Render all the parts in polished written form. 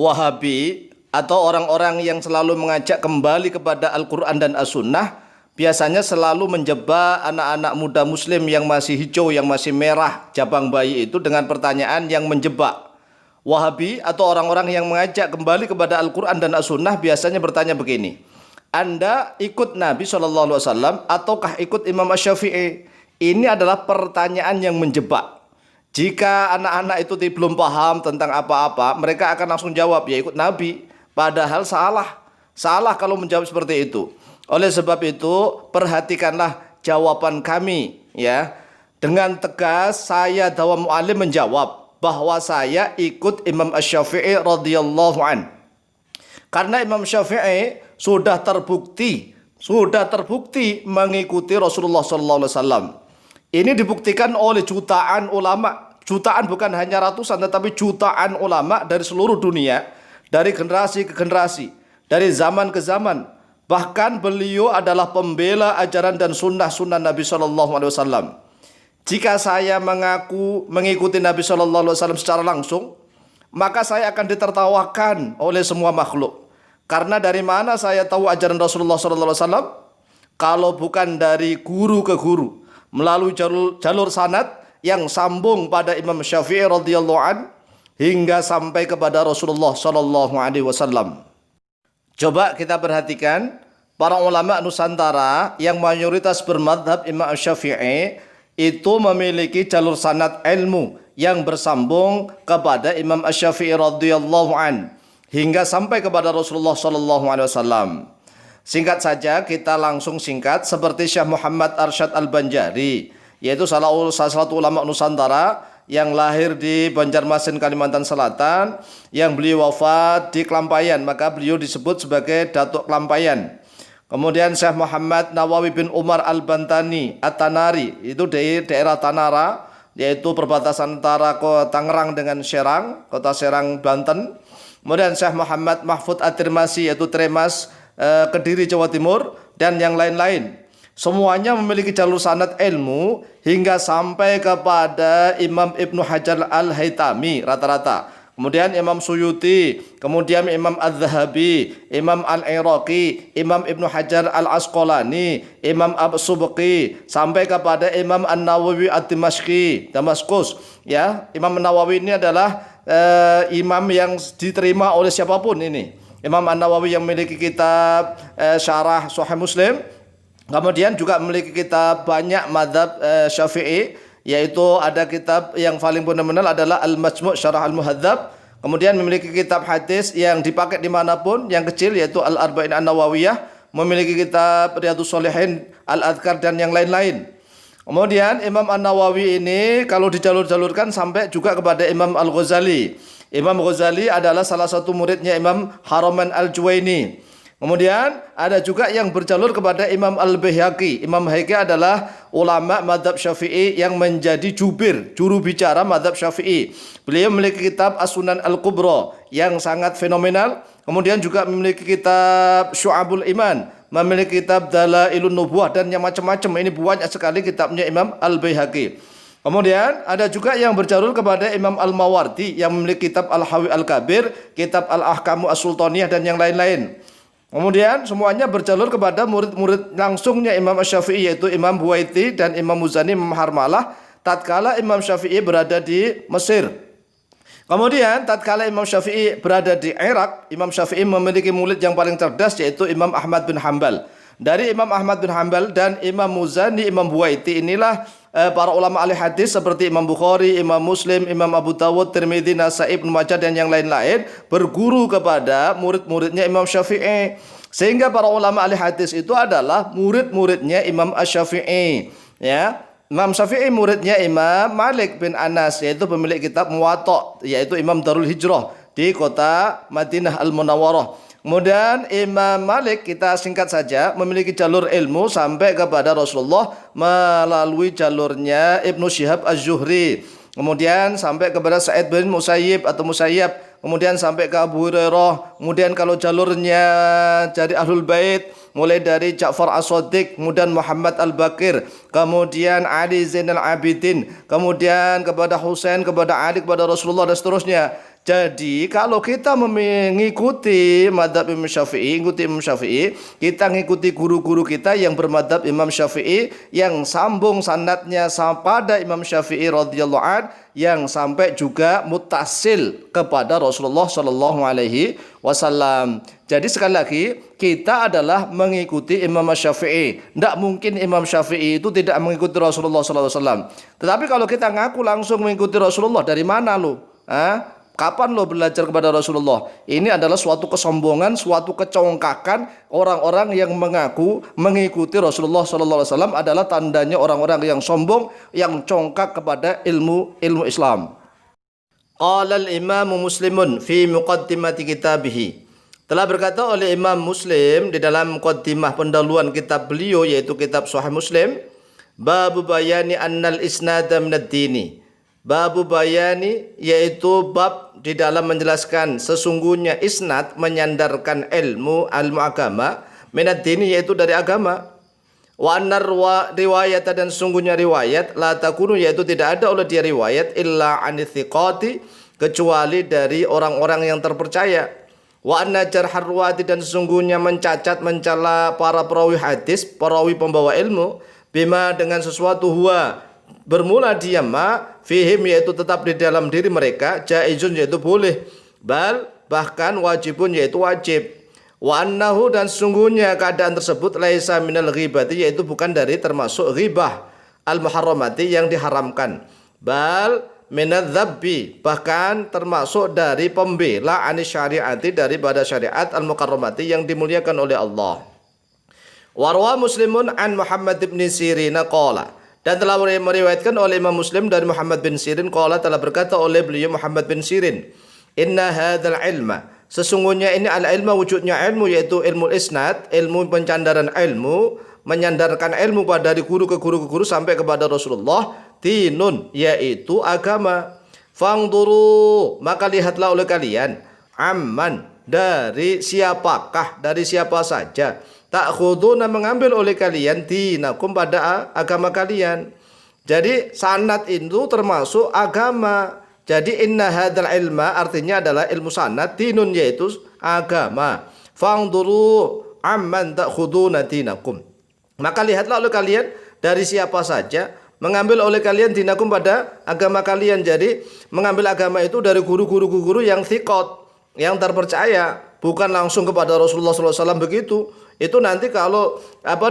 Wahabi atau orang-orang yang selalu mengajak kembali kepada Al-Quran dan As-Sunnah biasanya selalu menjebak anak-anak muda muslim yang masih hijau, yang masih merah jabang bayi itu dengan pertanyaan yang menjebak. Wahabi atau orang-orang yang mengajak kembali kepada Al-Quran dan As-Sunnah biasanya bertanya begini, Anda ikut Nabi SAW ataukah ikut Imam Asy-Syafi'i? Ini adalah pertanyaan yang menjebak. Jika anak-anak itu belum paham tentang apa-apa, mereka akan langsung jawab, ya ikut Nabi. Padahal salah. Salah kalau menjawab seperti itu. Oleh sebab itu, perhatikanlah jawaban kami. Ya, dengan tegas saya Dawam Mu'alim menjawab bahwa saya ikut Imam Asy-Syafi'i radhiyallahu an. Karena Imam Syafi'i sudah terbukti mengikuti Rasulullah SAW. Ini dibuktikan oleh jutaan ulama, jutaan bukan hanya ratusan tetapi jutaan ulama dari seluruh dunia, dari generasi ke generasi, dari zaman ke zaman. Bahkan beliau adalah pembela ajaran dan sunnah Nabi SAW. Jika saya mengaku mengikuti Nabi SAW secara langsung, maka saya akan ditertawakan oleh semua makhluk. Karena dari mana saya tahu ajaran Rasulullah SAW? Kalau bukan dari guru ke guru, melalui jalur sanad yang sambung pada Imam Syafi'i radhiyallahu an hingga sampai kepada Rasulullah SAW. Coba kita perhatikan para ulama Nusantara yang mayoritas bermadhab Imam Syafi'i itu memiliki jalur sanad ilmu yang bersambung kepada Imam Asy-Syafi'i radhiyallahu an hingga sampai kepada Rasulullah SAW. Singkat saja, kita langsung singkat seperti Syekh Muhammad Arsyad Al-Banjari, yaitu salah satu ulama Nusantara yang lahir di Banjarmasin, Kalimantan Selatan, yang beliau wafat di Klampayan, maka beliau disebut sebagai Datuk Klampayan. Kemudian Syekh Muhammad Nawawi bin Umar Al-Bantani At-Tanari, itu dari daerah Tanara, yaitu perbatasan antara kota Tangerang dengan Serang, kota Serang, Banten. Kemudian Syekh Muhammad Mahfud At-Tirmasi, yaitu Tremas, Kediri, Jawa Timur, dan yang lain-lain. Semuanya memiliki jalur sanad ilmu hingga sampai kepada Imam Ibnu Hajar Al-Haytami rata-rata. Kemudian Imam Suyuti, kemudian Imam Az-Zahabi, Imam Al-Iraqi, Imam Ibnu Hajar Al-Asqalani, Imam As-Subki, sampai kepada Imam An-Nawawi Ad-Dimashqi, Damaskus. Ya, Imam An-Nawawi ini adalah imam yang diterima oleh siapapun ini. Imam An-Nawawi yang memiliki kitab Syarah Sahih Muslim, kemudian juga memiliki kitab banyak mazhab Syafi'i, yaitu ada kitab yang paling fundamental adalah Al-Majmu' Syarah Al-Muhadzab. Kemudian memiliki kitab hadis yang dipakai dimanapun, yang kecil yaitu Al-Arba'in An-Nawawiyah, memiliki kitab Riyadhus Shalihin, Al-Adhkar, dan yang lain-lain. Kemudian Imam An-Nawawi ini kalau dijalur-jalurkan sampai juga kepada Imam Al-Ghazali. Imam Ghazali adalah salah satu muridnya Imam Haraman Al-Juwaini. Kemudian ada juga yang berjalur kepada Imam Al-Baihaqi. Imam Baihaqi adalah ulama madhab Syafi'i yang menjadi juru bicara madhab Syafi'i. Beliau memiliki kitab As-Sunan Al-Kubra yang sangat fenomenal. Kemudian juga memiliki kitab Syu'abul Iman, memiliki kitab Dalailun Nubuwah, dan yang macam-macam. Ini banyak sekali kitabnya Imam Al-Baihaqi. Kemudian ada juga yang berjalur kepada Imam Al-Mawardi yang memiliki kitab Al-Hawi Al-Kabir, kitab Al-Ahkamu As-Sultaniyah, dan yang lain-lain. Kemudian semuanya berjalur kepada murid-murid langsungnya Imam Asy-Syafi'i, yaitu Imam Buwaiti dan Imam Muzani, Imam Harmalah, tatkala Imam Syafi'i berada di Mesir. Kemudian tatkala Imam Syafi'i berada di Irak, Imam Syafi'i memiliki murid yang paling cerdas, yaitu Imam Ahmad bin Hanbal. Dari Imam Ahmad bin Hanbal dan Imam Muzani, Imam Buwaiti, inilah para ulama ahli hadis seperti Imam Bukhari, Imam Muslim, Imam Abu Dawud, Tirmidzi, Nasai, Ibnu Majah, dan yang lain-lain berguru kepada murid-muridnya Imam Syafi'i. Sehingga para ulama ahli hadis itu adalah murid-muridnya Imam Asy-Syafi'i. Ya, Imam Syafi'i muridnya Imam Malik bin Anas, yaitu pemilik kitab Muwatta, yaitu Imam Darul Hijrah di kota Madinah Al-Munawwarah. Kemudian Imam Malik, kita singkat saja, memiliki jalur ilmu sampai kepada Rasulullah melalui jalurnya Ibnu Syihab Az-Zuhri. Kemudian sampai kepada Sa'id bin Musayyib atau Musayyab. Kemudian sampai ke Abu Hurairah. Kemudian kalau jalurnya dari Ahlul Bait, mulai dari Ja'far As-Shadiq, kemudian Muhammad Al-Bakir, kemudian Ali Zainal Abidin, kemudian kepada Husain, kepada Ali, kepada Rasulullah, dan seterusnya. Jadi kalau kita mengikuti madhab Imam Syafi'i, ikuti Imam Syafi'i, kita mengikuti guru-guru kita yang bermadhab Imam Syafi'i, yang sambung sanadnya pada Imam Syafi'i radhiyallahu an, yang sampai juga muttasil kepada Rasulullah Shallallahu Alaihi Wasallam. Jadi sekali lagi kita adalah mengikuti Imam Syafi'i. Tidak mungkin Imam Syafi'i itu tidak mengikuti Rasulullah Sallallahu Alaihi Wasallam. Tetapi kalau kita ngaku langsung mengikuti Rasulullah, dari mana lo? Kapan lo belajar kepada Rasulullah? Ini adalah suatu kesombongan, suatu kecongkakan. Orang-orang yang mengaku mengikuti Rasulullah Sallallahu Alaihi Wasallam adalah tandanya orang-orang yang sombong, yang congkak kepada ilmu Islam. Qala al-Imam Muslimun fi muqaddimati kitabih. Telah berkata oleh Imam Muslim di dalam muqaddimah pendahuluan kitab beliau, yaitu kitab Sahih Muslim, babu bayani annal isnada minad dini. Babu bayani, yaitu bab di dalam menjelaskan sesungguhnya isnad menyandarkan ilmu agama, minad dini, yaitu dari agama. Wa annar riwayat, dan sesungguhnya riwayat, la takunu, yaitu tidak ada oleh dia riwayat illa anithiqati, kecuali dari orang-orang yang terpercaya. Wa anna jarhar ruwati, dan sesungguhnya mencacat mencela para perawi hadis, perawi pembawa ilmu, bima, dengan sesuatu huwa bermula dia fihim, yaitu tetap di dalam diri mereka, jaizun, yaitu boleh, bahkan wajibun, yaitu wajib. Wa annahu, dan sesungguhnya keadaan tersebut laisa minal ghibati, yaitu bukan dari termasuk ghibah al muharramati, yang diharamkan, minadzabbi, bahkan termasuk dari pembela anis syariati, daripada syariat al mukarramati, yang dimuliakan oleh Allah. Warwa Muslimun an Muhammad bin Sirin qala, dan telah meriwayatkan oleh Imam Muslim dari Muhammad bin Sirin qala, telah berkata oleh beliau Muhammad bin Sirin, inna hadzal ilma, sesungguhnya ini al-ilma, wujudnya ilmu, yaitu ilmu isnad, ilmu pencandaran ilmu, menyandarkan ilmu pada dari guru ke guru ke guru sampai kepada Rasulullah, dinun, yaitu agama. Fangduru, maka lihatlah oleh kalian, amman, dari siapakah, dari siapa saja, ta'khuduna, mengambil oleh kalian, dinakum, pada agama kalian. Jadi sanad itu termasuk agama. Jadi inna hadzal ilma artinya adalah ilmu sanad, dinun, yaitu agama. Fangduru amman ta'khuduna dinakum, maka lihatlah oleh kalian dari siapa saja, mengambil oleh kalian dinakum, pada agama kalian. Jadi mengambil agama itu dari guru-guru yang thiqat, yang terpercaya, bukan langsung kepada Rasulullah SAW begitu. Itu nanti kalau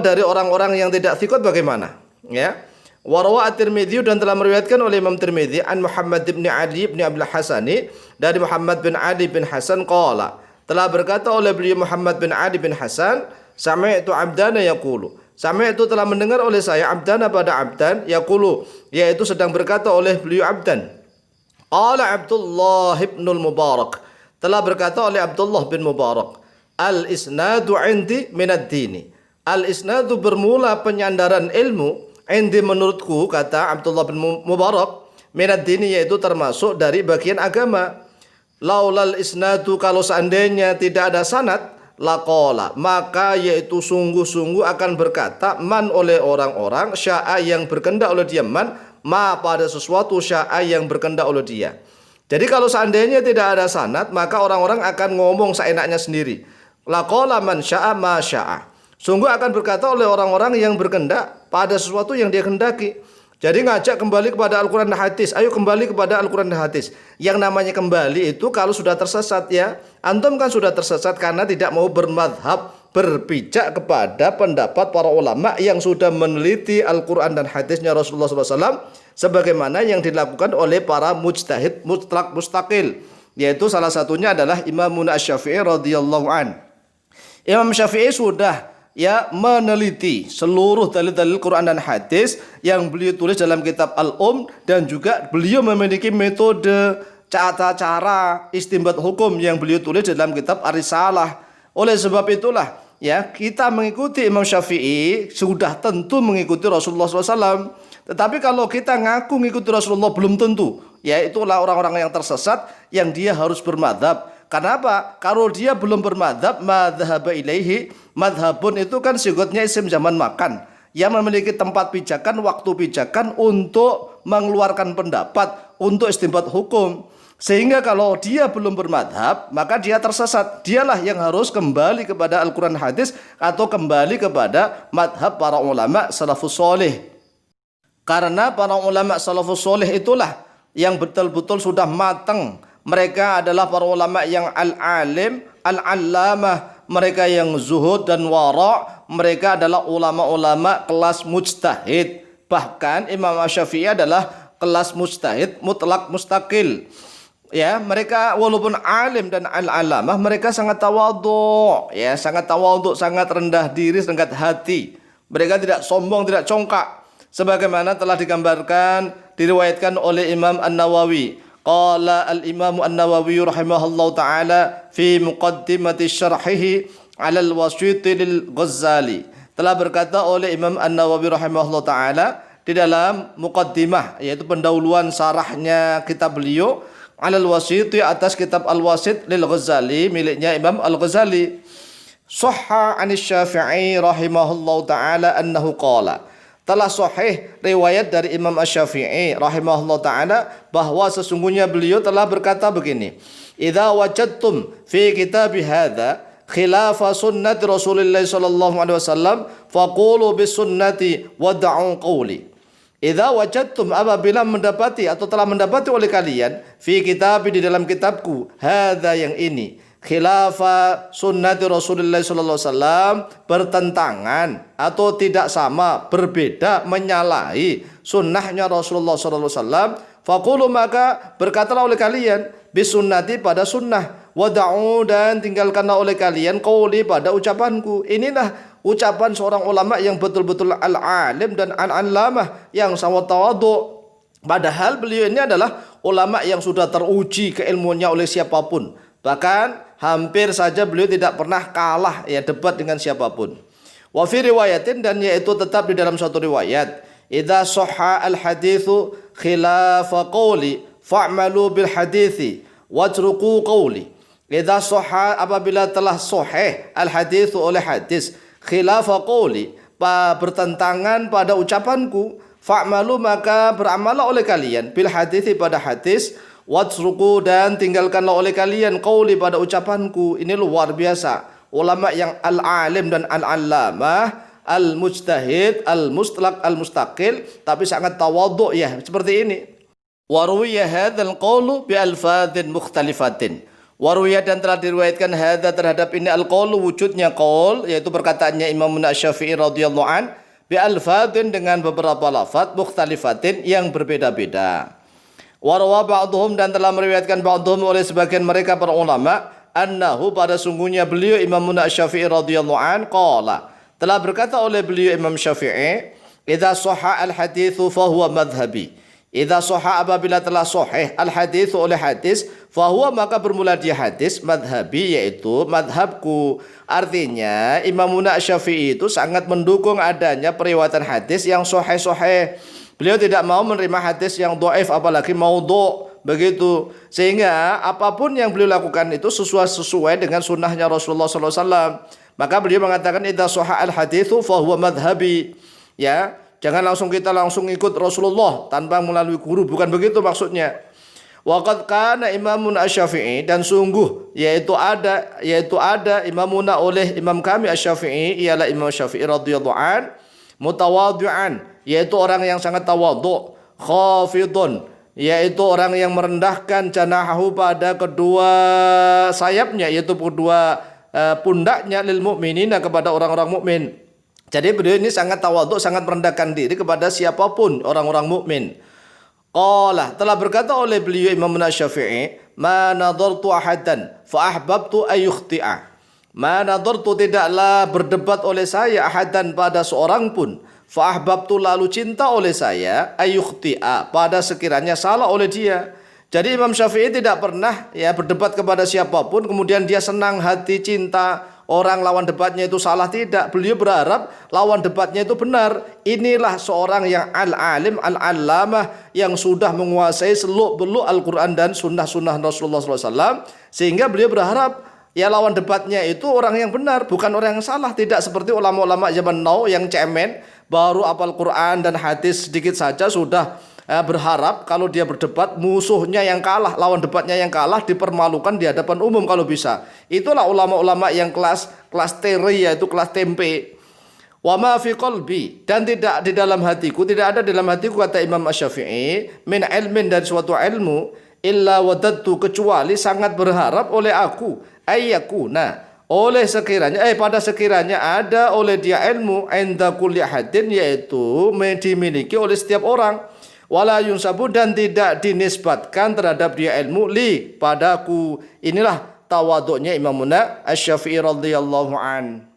dari orang-orang yang tidak thiqat bagaimana? Ya. Warwa at-Tirmidzi, dan telah meriwayatkan oleh Imam Tirmidzi an Muhammad bin Ali bin Abdul Hasani, dari Muhammad bin Ali bin Hasan qala, telah berkata oleh beliau Muhammad bin Ali bin Hasan, sami'tu abdana yaqulu, sami'tu, telah mendengar oleh saya, abdana, pada abdan, yaqulu, yaitu sedang berkata oleh beliau abdan. Qala Abdullah bin Mubarak, telah berkata oleh Abdullah bin Mubarak, al-isnadu indi minad dini, al-isnadu bermula penyandaran ilmu, indi, menurutku, kata Abdullah bin Mubarak, minad dini, yaitu termasuk dari bagian agama. Laulal isnadu, kalau seandainya tidak ada sanad, laqala, maka yaitu sungguh-sungguh akan berkata, man, oleh orang-orang, sya'a, yang berkehendak oleh dia, man, ma, pada sesuatu, sya'a, yang berkehendak oleh dia. Jadi kalau seandainya tidak ada sanad, maka orang-orang akan ngomong seenaknya sendiri. Laqala man sya'a ma sya'a, sungguh akan berkata oleh orang-orang yang berkehendak pada sesuatu yang dia kehendaki. Jadi ngajak kembali kepada Al-Quran dan hadis. Ayo kembali kepada Al-Quran dan hadis. Yang namanya kembali itu kalau sudah tersesat, ya. Antum kan sudah tersesat karena tidak mau bermadhab, berpijak kepada pendapat para ulama yang sudah meneliti Al-Quran dan hadisnya Rasulullah SAW, sebagaimana yang dilakukan oleh para mujtahid mutlak mustaqil, yaitu salah satunya adalah Imam Asy-Syafi'i radhiyallahu an. Imam Syafi'i sudah meneliti seluruh dalil-dalil Quran dan hadis yang beliau tulis dalam kitab dan juga beliau memiliki metode cara istinbat hukum yang beliau tulis dalam kitab Ar-Risalah. Oleh sebab itulah, kita mengikuti Imam Syafi'i sudah tentu mengikuti Rasulullah SAW. Tetapi kalau kita ngaku mengikuti Rasulullah belum tentu. Itulah orang-orang yang tersesat, yang dia harus bermadhab. Kenapa? Kalau dia belum bermadhab, madhaba ilaihi, madhabun itu kan sigotnya isim zaman makan, yang memiliki tempat pijakan, waktu pijakan untuk mengeluarkan pendapat, untuk istinbat hukum. Sehingga kalau dia belum bermadhab, maka dia tersesat. Dialah yang harus kembali kepada Al-Quran hadis atau kembali kepada madhab para ulama salafus soleh. Karena para ulama salafus soleh itulah yang betul-betul sudah matang. Mereka adalah para ulama yang al-alim, al-allamah. Mereka yang zuhud dan wara'. Mereka adalah ulama-ulama kelas mujtahid. Bahkan Imam Syafi'i adalah kelas mujtahid mutlak mustaqil. Ya, mereka walaupun alim dan al-alamah, mereka sangat tawadhu, ya, sangat tawadhu, sangat rendah diri, rendah hati. Mereka tidak sombong, tidak congkak. Sebagaimana telah digambarkan, diriwayatkan oleh Imam An-Nawawi. Qala al-Imam An-Nawawi rahimahullahu taala fi muqaddimati syarhihi 'ala al-Wasit lil-Ghazali. Telah berkata oleh Imam An-Nawawi rahimahullahu taala di dalam muqaddimah, yaitu pendahuluan sarahnya kitab beliau, Al-Wasit, atas kitab Al-Wasit lil-Ghazali miliknya Imam Al-Ghazali. Sahha 'an Syafi'i rahimahullahu taala annahu qala. Telah sahih riwayat dari Imam Asy-Syafi'i rahimahullahu taala bahwa sesungguhnya beliau telah berkata begini. Idza wajadtum fi kitabi hadza khilafa sunnati Rasulillah sallallahu alaihi wasallam faqulu bis sunnati wad'u qawli. Idza wajadtum, apabila mendapati atau telah mendapati oleh kalian fi kitab, di dalam kitabku, hadza yang ini, khilafa sunnati Rasulullah sallallahu alaihi wasallam, bertentangan atau tidak sama, berbeda, menyalahi sunnahnya Rasulullah sallallahu alaihi wasallam, faqulu, maka berkatalah oleh kalian, bisunnati, pada sunnah, wada'u, dan tinggalkanlah oleh kalian, qauli, pada ucapanku. Inilah ucapan seorang ulama yang betul-betul al-alim dan al-allamah, yang sangat tawadhu. Padahal beliau ini adalah ulama yang sudah teruji keilmuannya oleh siapapun. Bahkan hampir saja beliau tidak pernah kalah, ya, debat dengan siapapun. Wa fi riwayatin, dan yaitu tetap di dalam suatu riwayat, idza sahha al-haditsu khilafa qawli fa'malu bil hadithi wajruqu qawli. Idza sahha, apabila telah sahih al-haditsu, oleh hadis, khilafa qawli, bertentangan pada ucapanku, fa'malu, maka beramallah oleh kalian, bil hadithi, pada hadis, watsruku, dan tinggalkanlah oleh kalian, qawli, pada ucapanku. Ini luar biasa, ulama yang al-alim dan al-allamah, al-mujtahid, al-mustlaq, al-mustaqil, tapi sangat tawadhu, ya, seperti ini. Waruwiya hadzal qawlu bi alfadhin mukhtalifatin. Waruwiya, dan telah diriwayatkan hadza, terhadap ini, al-qawlu, wujudnya qaul, yaitu perkataannya Imam Asy-Syafi'i radhiyallahu an, bi alfadhin, dengan beberapa lafaz, mukhtalifatin, yang berbeda-beda. Warawa ba'dhum, dan telah meriwayatkan ba'dhum, oleh sebagian mereka para ulama, annahu, pada sungguhnya beliau Imam Asy-Syafi'i radhiyallahu an, qala, telah berkata oleh beliau Imam Syafi'i, idza sahha al-haditsu fa huwa madhhabi. Idza sahha, apabila telah sahih al-haditsu, oleh hadis, fa huwa, maka bermula dia hadis, madhhabi, yaitu madhabku. Artinya Imam Asy-Syafi'i itu sangat mendukung adanya periwayatan hadis yang sahih-sahih. Beliau tidak mau menerima hadis yang dhaif, apalagi maudhu, begitu. Sehingga apapun yang beliau lakukan itu sesuai dengan sunnahnya Rasulullah sallallahu alaihi wasallam. Maka beliau mengatakan idza sahha al-haditsu fa huwa madhhabi. Ya, jangan kita langsung ikut Rasulullah tanpa melalui guru, bukan begitu maksudnya. Waqad kana Imamun Asy-Syafi'i, dan sungguh yaitu ada imamuna, oleh imam kami Asy-Syafi'i, ialah Imam Syafi'i radhiyallahu an, mutawadhi'an, yaitu orang yang sangat tawadhu, khafidun, yaitu orang yang merendahkan, janahu, pada kedua sayapnya, yaitu kedua pundaknya, lil mukminina, kepada orang-orang mukmin. Jadi beliau ini sangat tawadhu, sangat merendahkan diri kepada siapapun orang-orang mukmin. Qala, telah berkata oleh beliau Imam Asy-Syafi'i, ma nadartu ahadan fa ahbabtu ay yukhti'a. Ma nadartu, tidaklah berdebat oleh saya, ahadan, pada seorang pun, fa ahbabtu, lalu cinta oleh saya, ay yukhti'a, pada sekiranya salah oleh dia. Jadi Imam Syafi'i tidak pernah, ya, berdebat kepada siapapun kemudian dia senang hati, cinta orang lawan debatnya itu salah, tidak. Beliau berharap lawan debatnya itu benar. Inilah seorang yang al-alim, al-allamah, yang sudah menguasai seluk-beluk Al-Quran dan sunnah-sunnah Rasulullah SAW. Sehingga beliau berharap, ya, lawan debatnya itu orang yang benar, bukan orang yang salah. Tidak seperti ulama-ulama zaman now yang cemen, baru apal Quran dan hadis sedikit saja sudah berharap kalau dia berdebat musuhnya yang kalah, lawan debatnya yang kalah dipermalukan di hadapan umum kalau bisa. Itulah ulama-ulama yang kelas teri, yaitu kelas tempe. Wa ma fi qalbi, dan tidak di dalam hatiku, tidak ada dalam hatiku, kata Imam Asy-Syafi'i, min ilmin, dari suatu ilmu, illa wadattu, kecuali sangat berharap oleh aku, ayyakuna, oleh sekiranya pada sekiranya ada oleh dia ilmu, inda kulli hadin, yaitu dimiliki oleh setiap orang, wala yunsabu, dan tidak dinisbatkan terhadap dia ilmu, li, padaku. Inilah tawaduknya Imamuna Asy-Syafi'i radhiyallahu an.